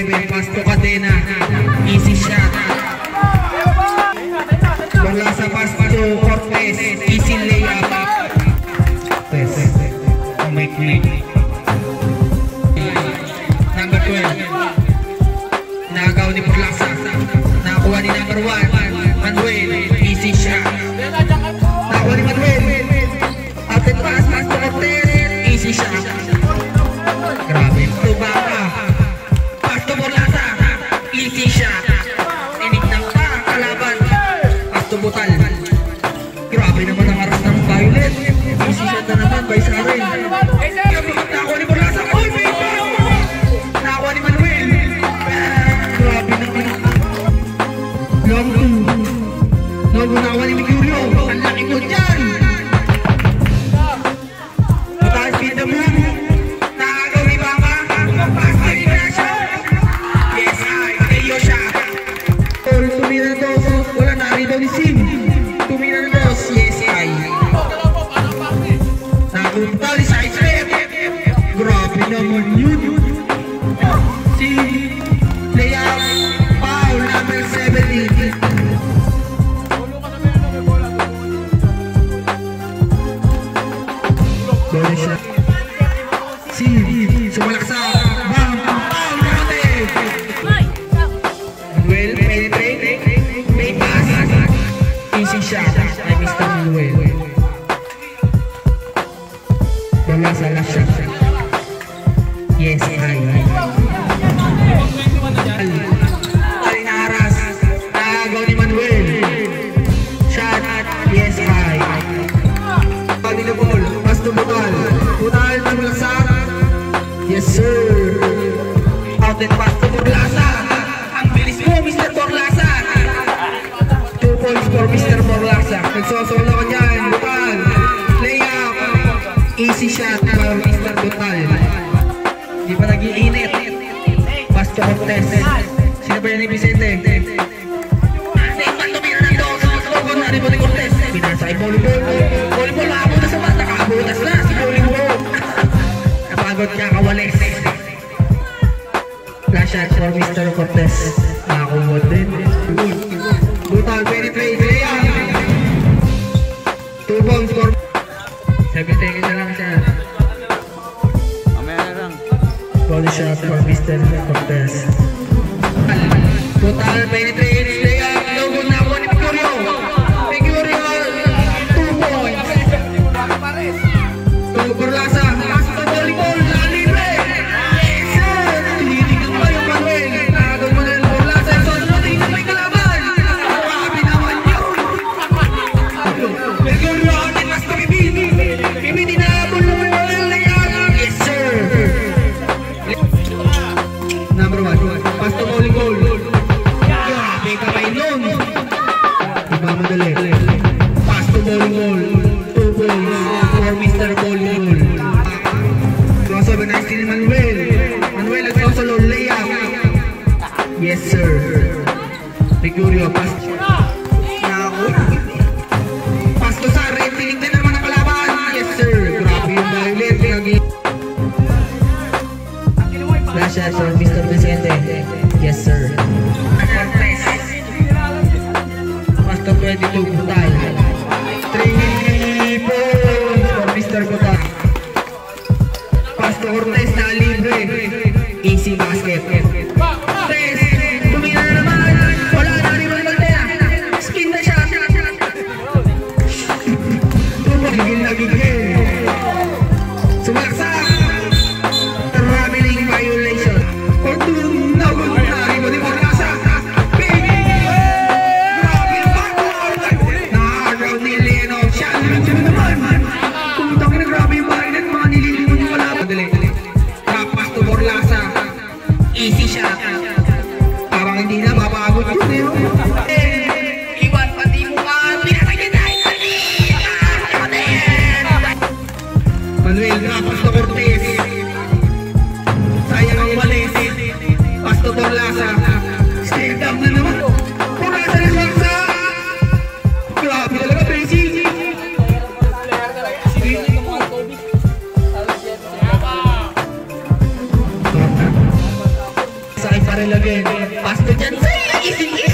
7, Pasto Cadena, easy shot. Wala sa Pasto Cortez, easy layup. Make me. Number 12. Nagaw ni Porlasa. Nakakuha ni number 1, Manuel, easy shot. Nakakuha ni Manuel. Outed pass, Pasto Cortez, easy shot. Grabe. Tubaka. Pasto Porlasa, easy shot. Tinignan pa, kalaban. Pasto Butal. Grabe naman ang aras ng Violet. Easy shot na naman, by Saren. Nakakuha ni Porlasa. Nakakuha ni Manuel. Grabe naman. Long 2. Nakakuha ni Migurio. Ang laki mo dyan. Mataas speed the move. Nakagaw ni Baka. Pasto ni Brasha. Yes, Ayo siya. Tumira na to. Wala na rin daw ni Sim. Tumira na to. Yes, napunta ni side step. Grabe naman yun. Si Lea Paul, number 70. Bola siya. Si sumalaksa. Bang! Paul, natin. Manuel, penetrate. May pass. Easy shot. I missed Manuel. Bola sa last shot. Yes, Alinaras. Nagaw ni Manuel. Shot. Yes, Pali na ball. Pasto Butal. Butal ng lasak. Yes, sir. Out and Pasto Porlasa. Ang bilis mo, Mr. Porlasa. 2 points for Mr. Porlasa. Nagsosolo ko dyan. Butal. Layup. Easy shot for Mr. Butal. Di pa nag-iinit. Pasto Cortez. Sino ba yan ni Vicente? Tumira ng doon. Huwag na rin po ni Cortez. Pinasa ay volleyball. Volleyball nakabutas sa mat. Nakabutas na si volleyball. Napagod niya kawales. Flash shot for Mr. Cortez. Nakakuha din. Butal penetrate. Layup. 2 points for 7 seconds na lang siya. Ball shot for Mr. Cortez. Total penetrate. Layup. Logo na po ni Migurio. Migurio. 2 points. Tugo Porlasa. Pasto volleyball. Libre. Yes, sir. Tinitingnan pa yung Manuel. Nagawin mo na yung Porlasa. Tingnan na may kalaban. Grabe naman yun. Migurio. Pasto Kibini. Kibini na po yung Manuel. Yes, sir. Number 1, Pasto volleyball. Grabe kamay nun. Iba madali. Pasto volleyball. 2 points for Mr. Volleyball. Crossover nice ni Manuel. Manuel nagsosolo layup. Yes, sir. Migurio, Pasto. Pasto sa red. Tinignan naman ang kalaban. Yes, sir. Grabe yung Violet. Flash shot for Mr. Vicente. Yes, sir. Pasto 22 Butal. 3 points for Mr. Butal. Pasto Cortez na libre. Easy basket. Cortez. Tumira na naman. Wala na rin mga Valtena. barrel again. Pass to Jansen. Easy,